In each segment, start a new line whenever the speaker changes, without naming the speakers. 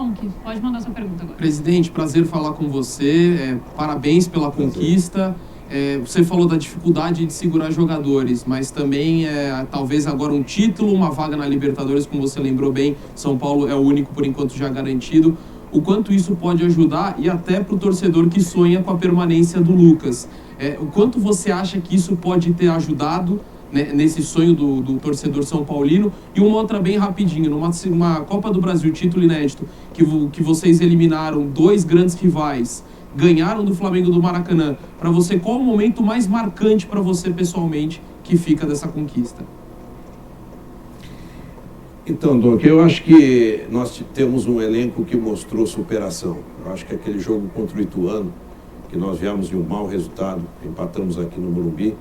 Donk, pode mandar sua pergunta agora.
Presidente, prazer falar com você, parabéns pela conquista. Você falou da dificuldade de segurar jogadores, mas também talvez agora um título, uma vaga na Libertadores, como você lembrou bem, São Paulo é o único por enquanto já garantido. O quanto isso pode ajudar e até para o torcedor que sonha com a permanência do Lucas. O quanto você acha que isso pode ter ajudado, né, nesse sonho do torcedor são paulino? E uma outra bem rapidinho, numa Copa do Brasil, título inédito, que vocês eliminaram dois grandes rivais, ganharam do Flamengo do Maracanã. Para você, qual o momento mais marcante para você pessoalmente que fica dessa conquista?
Então, Doc, eu acho que nós temos um elenco que mostrou superação. Eu acho que aquele jogo contra o Ituano, que nós viemos de um mau resultado, empatamos aqui no Morumbi,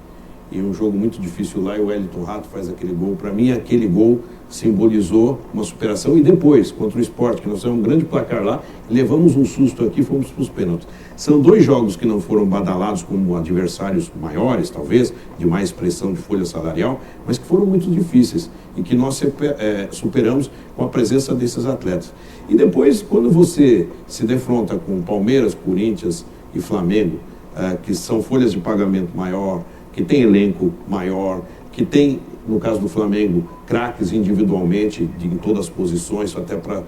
e um jogo muito difícil lá, e o Wellington Rato faz aquele gol. Para mim, aquele gol simbolizou uma superação. E depois, contra o Sport, que nós temos um grande placar lá, levamos um susto aqui, fomos para os pênaltis. São dois jogos que não foram badalados como adversários maiores, talvez, de mais pressão de folha salarial, mas que foram muito difíceis e que nós superamos com a presença desses atletas. E depois, quando você se defronta com Palmeiras, Corinthians e Flamengo, que são folhas de pagamento maior, que tem elenco maior, que tem, no caso do Flamengo, craques individualmente, em todas as posições, até para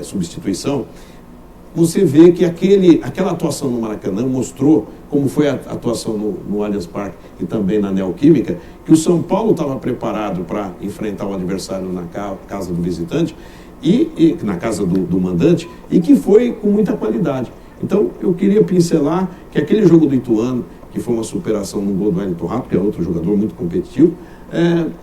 substituição, você vê que aquela atuação no Maracanã mostrou, como foi a atuação no Allianz Parque e também na Neoquímica, que o São Paulo estava preparado para enfrentar o adversário na casa do visitante, e na casa do mandante, e que foi com muita qualidade. Então, eu queria pincelar que aquele jogo do Ituano, que foi uma superação no gol do Wellington Rato, que é outro jogador muito competitivo,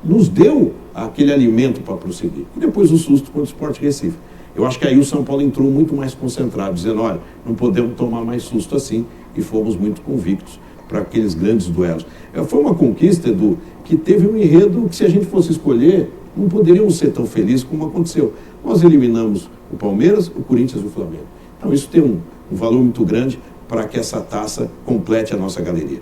nos deu aquele alimento para prosseguir. E depois o susto contra o Sport Recife. Eu acho que aí o São Paulo entrou muito mais concentrado, dizendo, olha, não podemos tomar mais susto assim, e fomos muito convictos para aqueles grandes duelos. Foi uma conquista, Edu, que teve um enredo que, se a gente fosse escolher, não poderíamos ser tão felizes como aconteceu. Nós eliminamos o Palmeiras, o Corinthians e o Flamengo. Então isso tem um valor muito grande para que essa taça complete a nossa galeria.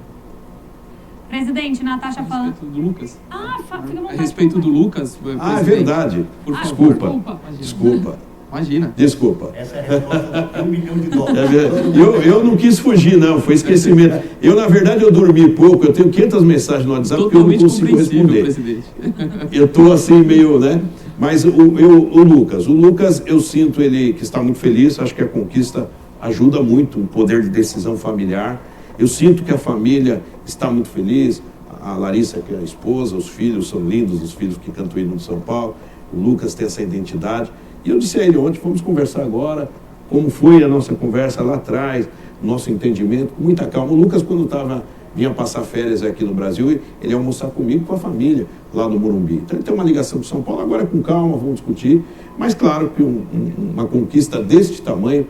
Presidente, Natasha falando...
A respeito do Lucas.
Fica à vontade.
A respeito do Lucas,
é verdade.
Por favor.
Desculpa.
Imagina.
Desculpa.
Essa é a resposta de $1 milhão.
Eu não quis fugir, não. Foi esquecimento. Na verdade, eu dormi pouco. Eu tenho 500 mensagens no WhatsApp que eu não consigo responder.
Presidente.
Eu estou assim meio, né? Mas o Lucas, eu sinto ele que está muito feliz. Acho que a conquista ajuda muito o poder de decisão familiar. Eu sinto que a família está muito feliz. A Larissa, que é a esposa, os filhos são lindos, os filhos que cantam o hino de São Paulo. O Lucas tem essa identidade. E eu disse a ele ontem, vamos conversar agora, como foi a nossa conversa lá atrás, nosso entendimento, com muita calma. O Lucas, quando vinha passar férias aqui no Brasil, ele ia almoçar comigo, com a família, lá no Morumbi. Então ele tem uma ligação com São Paulo, agora com calma, vamos discutir. Mas claro que uma conquista deste tamanho,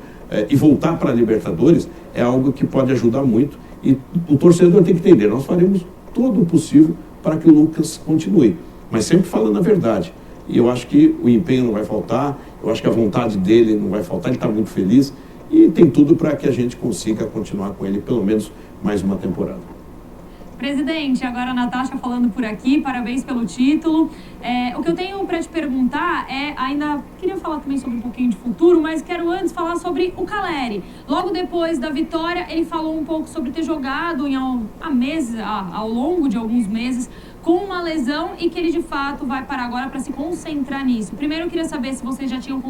e voltar para a Libertadores, é algo que pode ajudar muito. E o torcedor tem que entender, nós faremos todo o possível para que o Lucas continue, mas sempre falando a verdade. E eu acho que o empenho não vai faltar, eu acho que a vontade dele não vai faltar, ele está muito feliz e tem tudo para que a gente consiga continuar com ele pelo menos mais uma temporada.
Presidente, agora a Natasha falando por aqui, parabéns pelo título. O que eu tenho para te perguntar ainda queria falar também sobre um pouquinho de futuro, mas quero antes falar sobre o Caleri. Logo depois da vitória, ele falou um pouco sobre ter jogado ao longo de alguns meses com uma lesão e que ele de fato vai parar agora para se concentrar nisso. Primeiro eu queria saber se vocês já tinham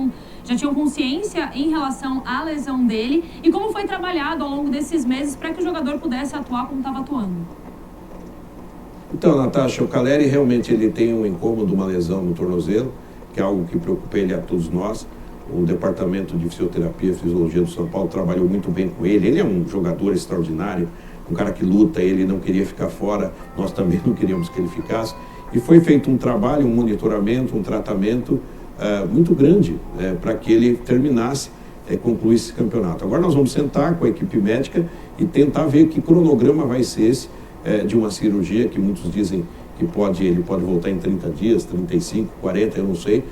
consciência em relação à lesão dele e como foi trabalhado ao longo desses meses para que o jogador pudesse atuar como estava atuando.
Então, Natasha, o Caleri realmente ele tem um incômodo, uma lesão no tornozelo, que é algo que preocupa ele a todos nós. O departamento de fisioterapia e fisiologia do São Paulo trabalhou muito bem com ele. Ele é um jogador extraordinário, um cara que luta, ele não queria ficar fora, nós também não queríamos que ele ficasse. E foi feito um trabalho, um monitoramento, um tratamento muito grande para que ele terminasse, concluísse esse campeonato. Agora nós vamos sentar com a equipe médica e tentar ver que cronograma vai ser esse de uma cirurgia, que muitos dizem que ele pode voltar em 30 dias, 35, 40, eu não sei,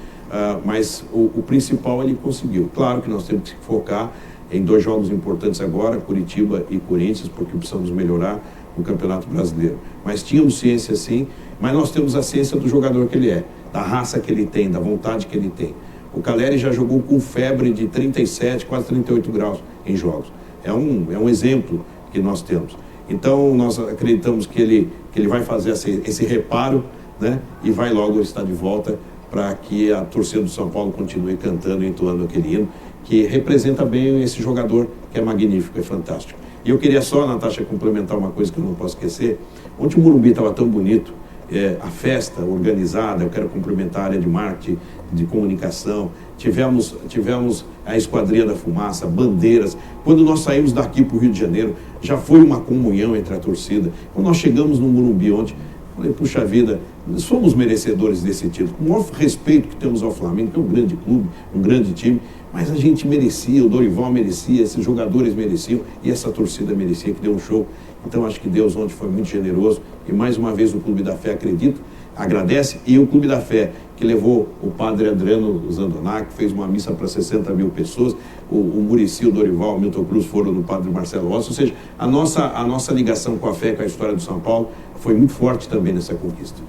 mas o principal ele conseguiu. Claro que nós temos que focar em 2 jogos importantes agora, Curitiba e Corinthians, porque precisamos melhorar no Campeonato Brasileiro. Mas tínhamos ciência sim, mas nós temos a ciência do jogador que ele é, da raça que ele tem, da vontade que ele tem. O Caleri já jogou com febre de 37, quase 38 graus em jogos. É um exemplo que nós temos. Então, nós acreditamos que ele vai fazer esse reparo, né? E vai logo estar de volta para que a torcida do São Paulo continue cantando e entoando aquele hino, que representa bem esse jogador que é magnífico, é fantástico. E eu queria só, Natasha, complementar uma coisa que eu não posso esquecer. Ontem o Morumbi estava tão bonito, a festa organizada, eu quero cumprimentar a área de marketing, de comunicação, tivemos a Esquadrilha da Fumaça, bandeiras. Quando nós saímos daqui para o Rio de Janeiro, já foi uma comunhão entre a torcida. Quando nós chegamos no Morumbi ontem, falei, puxa vida, somos merecedores desse título. Com o maior respeito que temos ao Flamengo, que é um grande clube, um grande time, mas a gente merecia, o Dorival merecia, esses jogadores mereciam e essa torcida merecia, que deu um show. Então acho que Deus ontem foi muito generoso e mais uma vez o Clube da Fé, acredito, agradece, e o Clube da Fé que levou o padre Adriano Zandonac, fez uma missa para 60 mil pessoas, o Muricy, o Dorival, o Milton Cruz foram no padre Marcelo Rossi, ou seja, a nossa ligação com a fé, com a história do São Paulo, foi muito forte também nessa conquista.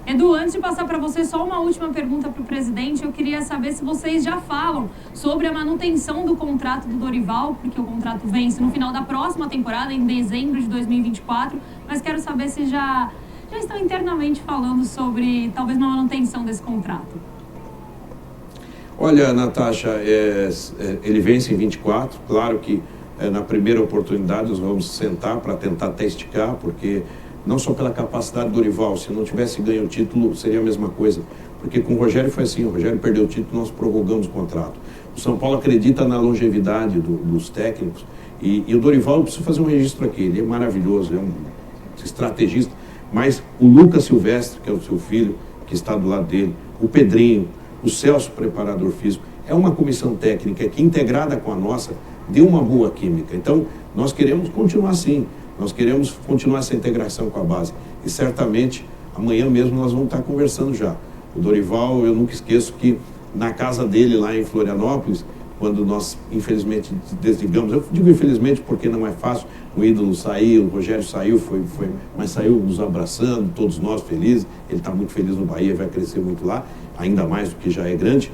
Edu, antes de passar para você, só uma última pergunta para o presidente. Eu queria saber se vocês já falam sobre a manutenção do contrato do Dorival, porque o contrato vence no final da próxima temporada, em dezembro de 2024, mas quero saber se já estão internamente falando sobre talvez uma manutenção desse contrato.
Olha, Natasha, ele vence em 24, claro que na primeira oportunidade nós vamos sentar para tentar até esticar, porque não só pela capacidade do Dorival, se não tivesse ganho o título seria a mesma coisa, porque com o Rogério foi assim, o Rogério perdeu o título, nós prorrogamos o contrato. O São Paulo acredita na longevidade dos técnicos e o Dorival, eu preciso fazer um registro aqui, ele é maravilhoso, é um estrategista, mas o Lucas Silvestre, que é o seu filho, que está do lado dele, o Pedrinho, o Celso, preparador físico, é uma comissão técnica que, integrada com a nossa, deu uma boa química. Então, nós queremos continuar assim, nós queremos continuar essa integração com a base. E certamente, amanhã mesmo nós vamos estar conversando já. O Dorival, eu nunca esqueço que na casa dele, lá em Florianópolis, quando nós, infelizmente, desligamos, eu digo infelizmente porque não é fácil, o ídolo saiu, o Rogério saiu, mas saiu nos abraçando, todos nós felizes, ele está muito feliz no Bahia, vai crescer muito lá, ainda mais do que já é grande.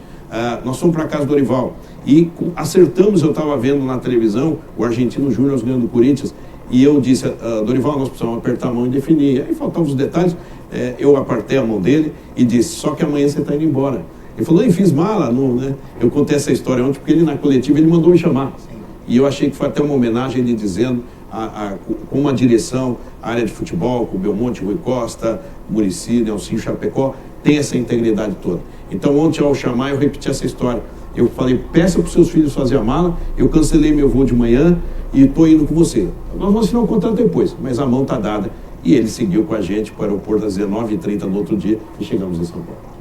Nós fomos para a casa do Dorival e acertamos, eu estava vendo na televisão, o Argentino Júnior ganhando do Corinthians, e eu disse, Dorival, nós precisamos apertar a mão e definir. Aí faltavam os detalhes, eu apertei a mão dele e disse, só que amanhã você está indo embora. Ele falou, eu fiz mala, não, né? Eu contei essa história ontem porque ele na coletiva ele mandou me chamar. E eu achei que foi até uma homenagem ele dizendo, com uma direção, a área de futebol, com o Belmonte, Rui Costa, Muricy, Nelsinho, Chapecó, tem essa integridade toda. Então ontem ao chamar eu repeti essa história. Eu falei, peça para os seus filhos fazer a mala, eu cancelei meu voo de manhã e estou indo com você. Nós vamos assinar o contrato depois, mas a mão está dada. E ele seguiu com a gente para o aeroporto às 19h30 no outro dia e chegamos em São Paulo.